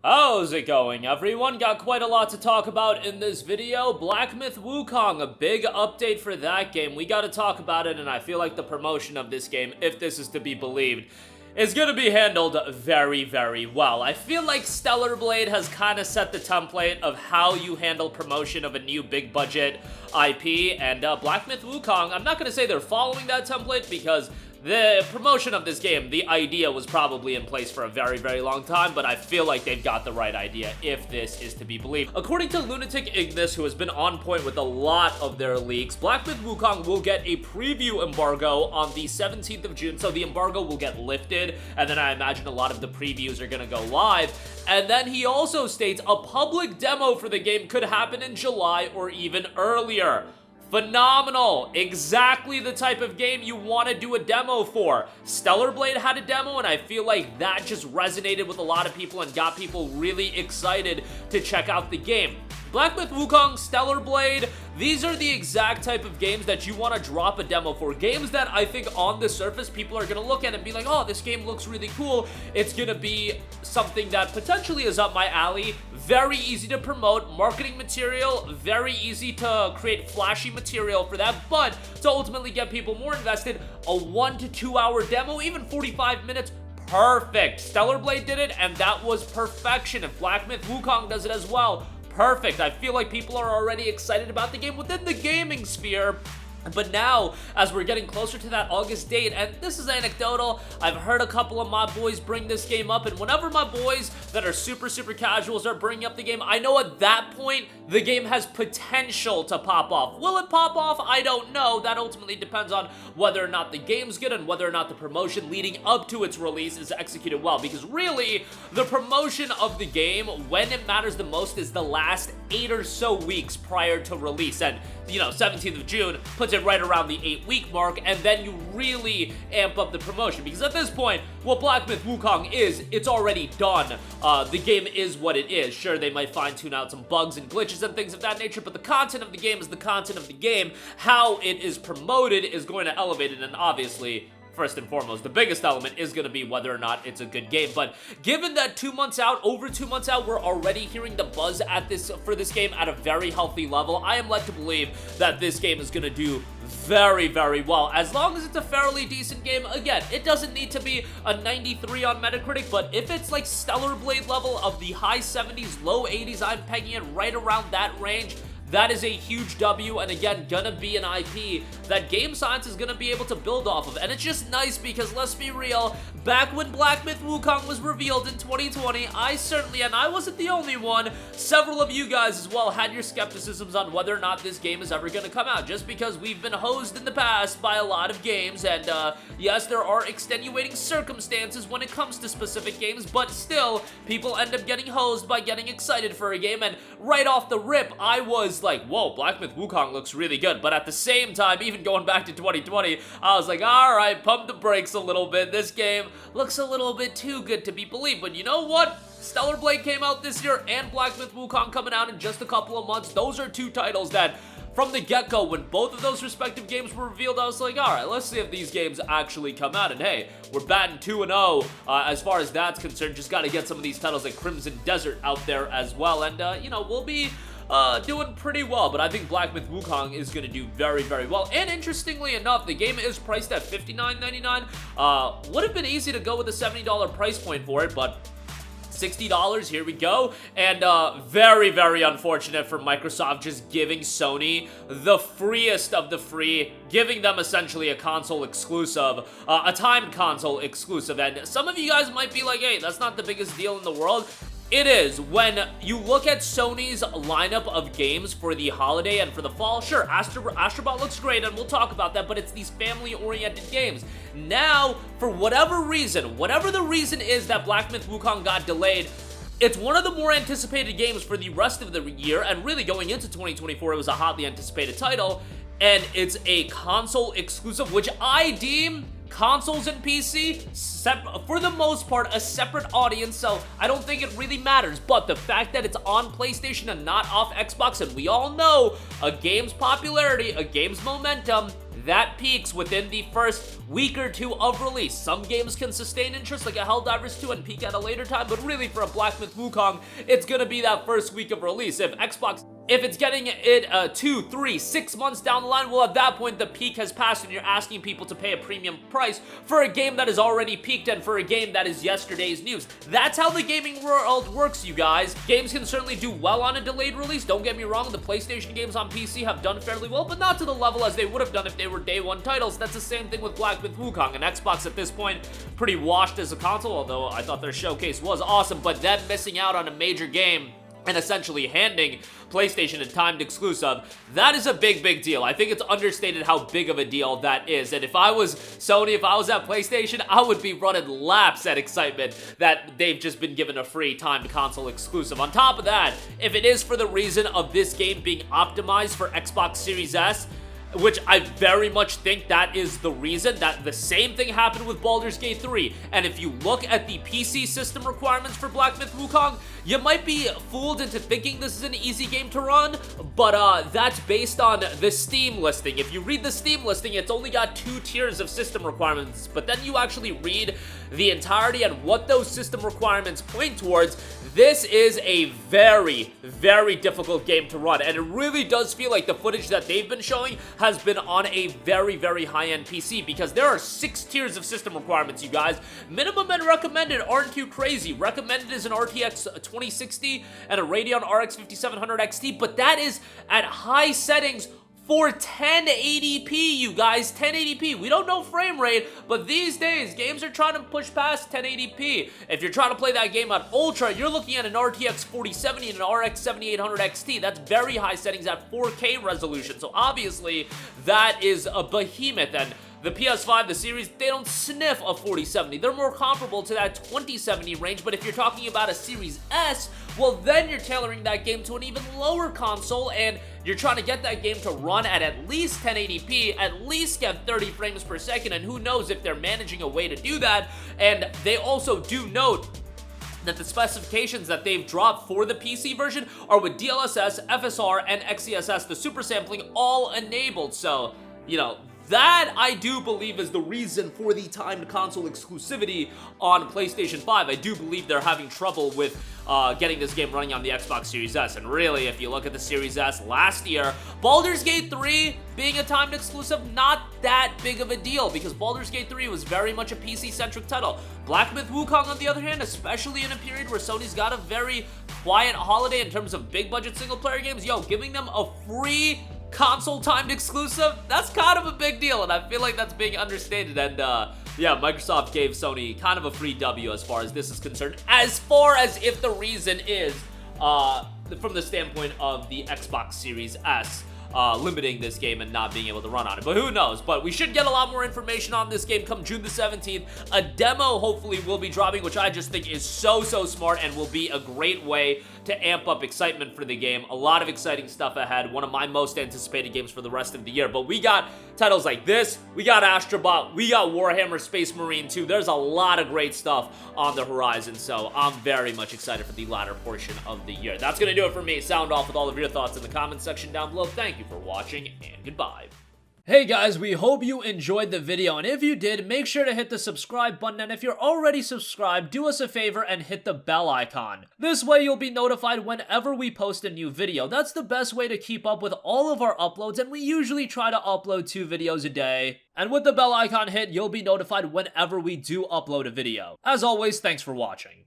How's it going, everyone? Got quite a lot to talk about in this video. Black Myth Wukong, a big update for that game. We gotta talk about it, and I feel like the promotion of this game, if this is to be believed, is gonna be handled very, very well. I feel like Stellar Blade has kind of set the template of how you handle promotion of a new big budget IP, and Black Myth Wukong, I'm not gonna say they're following that template because the promotion of this game, the idea was probably in place for a very, very long time, but I feel like they've got the right idea if this is to be believed. According to Lunatic Ignis, who has been on point with a lot of their leaks, Black Myth Wukong will get a preview embargo on the 17th of June, so the embargo will get lifted, and then I imagine a lot of the previews are gonna go live. And then he also states a public demo for the game could happen in July or even earlier. Phenomenal! Exactly the type of game you want to do a demo for. Stellar Blade had a demo, and I feel like that just resonated with a lot of people and got people really excited to check out the game. Black Myth Wukong, Stellar Blade, these are the exact type of games that you want to drop a demo for. Games that I think on the surface people are going to look at and be like, oh, this game looks really cool. It's going to be something that potentially is up my alley. Very easy to promote, marketing material, very easy to create flashy material for that, but to ultimately get people more invested, a 1 to 2 hour demo, even 45 minutes, perfect. Stellar Blade did it, and that was perfection. If Black Myth Wukong does it as well, perfect. I feel like people are already excited about the game within the gaming sphere. But now, as we're getting closer to that August date, and this is anecdotal, I've heard a couple of my boys bring this game up, and whenever my boys that are super casuals are bringing up the game, I know at that point, the game has potential to pop off. Will it pop off? I don't know. That ultimately depends on whether or not the game's good and whether or not the promotion leading up to its release is executed well, because really, the promotion of the game, when it matters the most, is the last 8 or so weeks prior to release, and, you know, 17th of June puts it right around the 8-week mark, and then you really amp up the promotion, because at this point, what Black Myth Wukong is, it's already done. The game is what it is. Sure, they might fine-tune out some bugs and glitches and things of that nature, but the content of the game is the content of the game. How it is promoted is going to elevate it, and obviously, first and foremost, the biggest element is going to be whether or not it's a good game. But given that 2 months out, over 2 months out, we're already hearing the buzz for this game at a very healthy level, I am led to believe that this game is going to do very, very well. As long as it's a fairly decent game, again, it doesn't need to be a 93 on Metacritic, but if it's like Stellar Blade level of the high 70s, low 80s, I'm pegging it right around that range. That is a huge W, and again, gonna be an IP that Game Science is gonna be able to build off of. And it's just nice because, let's be real, back when Black Myth Wukong was revealed in 2020, I certainly, and I wasn't the only one, several of you guys as well had your skepticisms on whether or not this game is ever gonna come out, just because we've been hosed in the past by a lot of games, and yes, there are extenuating circumstances when it comes to specific games, but still, people end up getting hosed by getting excited for a game, and right off the rip, I was like, whoa, Black Myth Wukong looks really good, but at the same time, even going back to 2020, I was like, alright, pump the brakes a little bit, this game looks a little bit too good to be believed, but you know what? Stellar Blade came out this year, and Black Myth Wukong coming out in just a couple of months. Those are two titles that, from the get-go, when both of those respective games were revealed, I was like, alright, let's see if these games actually come out, and hey, we're batting 2-0 as far as that's concerned. Just gotta get some of these titles like Crimson Desert out there as well, and, you know, we'll be doing pretty well, but I think Black Myth Wukong is going to do very, very well. And interestingly enough, the game is priced at $59.99. Would have been easy to go with a $70 price point for it, but $60, here we go. And very, very unfortunate for Microsoft just giving Sony the freest of the free, giving them essentially a console exclusive, a timed console exclusive. And some of you guys might be like, hey, that's not the biggest deal in the world. It is. When you look at Sony's lineup of games for the holiday and for the fall, sure, Astrobot looks great, and we'll talk about that, but it's these family-oriented games. Now, for whatever reason, whatever the reason is that Black Myth Wukong got delayed, it's one of the more anticipated games for the rest of the year, and really going into 2024, it was a hotly anticipated title, and it's a console exclusive, which I deem consoles and PC, for the most part, a separate audience, so I don't think it really matters. But the fact that it's on PlayStation and not off Xbox, and we all know a game's popularity, a game's momentum, that peaks within the first week or two of release. Some games can sustain interest, like a Helldivers 2, and peak at a later time, but really for a Black Myth Wukong, it's gonna be that first week of release. If it's getting it 2, 3, 6 months down the line, well, at that point, the peak has passed and you're asking people to pay a premium price for a game that has already peaked and for a game that is yesterday's news. That's how the gaming world works, you guys. Games can certainly do well on a delayed release. Don't get me wrong, the PlayStation games on PC have done fairly well, but not to the level as they would have done if they were day one titles. That's the same thing with Black Myth Wukong. And Xbox at this point, pretty washed as a console, although I thought their showcase was awesome, but them missing out on a major game and essentially handing PlayStation a timed exclusive, that is a big deal. I think it's understated how big of a deal that is. And if I was Sony, if I was at PlayStation, I would be running laps at excitement that they've just been given a free timed console exclusive. On top of that, if it is for the reason of this game being optimized for Xbox Series S, which I very much think that is the reason, that the same thing happened with Baldur's Gate 3. And if you look at the PC system requirements for Black Myth Wukong, you might be fooled into thinking this is an easy game to run, but that's based on the Steam listing. If you read the Steam listing, it's only got 2 tiers of system requirements, but then you actually read the entirety and what those system requirements point towards. This is a very difficult game to run, and it really does feel like the footage that they've been showing has been on a very high-end PC, because there are 6 tiers of system requirements, you guys. Minimum and recommended aren't too crazy. Recommended is an RTX 2060 and a Radeon RX 5700 XT, but that is at high settings for 1080p, you guys. 1080p. We don't know frame rate, but these days, games are trying to push past 1080p. If you're trying to play that game at Ultra, you're looking at an RTX 4070 and an RX 7800 XT. That's very high settings at 4K resolution. So obviously, that is a behemoth, and the PS5, the series, they don't sniff a 4070. They're more comparable to that 2070 range, but if you're talking about a Series S, well, then you're tailoring that game to an even lower console, and you're trying to get that game to run at least 1080p, at least get 30 frames per second, and who knows if they're managing a way to do that. And they also do note that the specifications that they've dropped for the PC version are with DLSS, FSR, and XeSS, the super sampling, all enabled. So, you know, that, I do believe, is the reason for the timed console exclusivity on PlayStation 5. I do believe they're having trouble with getting this game running on the Xbox Series S. And really, if you look at the Series S last year, Baldur's Gate 3 being a timed exclusive, not that big of a deal, because Baldur's Gate 3 was very much a PC-centric title. Black Myth Wukong, on the other hand, especially in a period where Sony's got a very quiet holiday in terms of big-budget single-player games, yo, giving them a free console timed exclusive, that's kind of a big deal, and I feel like that's being understated. And yeah, Microsoft gave Sony kind of a free W as far as this is concerned, as far as if the reason is from the standpoint of the Xbox Series S limiting this game and not being able to run on it. But who knows? But we should get a lot more information on this game come June the 17th. A demo hopefully will be dropping, which I just think is so smart and will be a great way to amp up excitement for the game. A lot of exciting stuff ahead. One of my most anticipated games for the rest of the year. But we got titles like this, we got Astrobot, we got Warhammer Space Marine 2. There's a lot of great stuff on the horizon, so I'm very much excited for the latter portion of the year. That's gonna do it for me. Sound off with all of your thoughts in the comments section down below. Thank you for watching, and goodbye. Hey guys, we hope you enjoyed the video, and if you did, make sure to hit the subscribe button, and if you're already subscribed, do us a favor and hit the bell icon. This way you'll be notified whenever we post a new video. That's the best way to keep up with all of our uploads, and we usually try to upload 2 videos a day. And with the bell icon hit, you'll be notified whenever we do upload a video. As always, thanks for watching.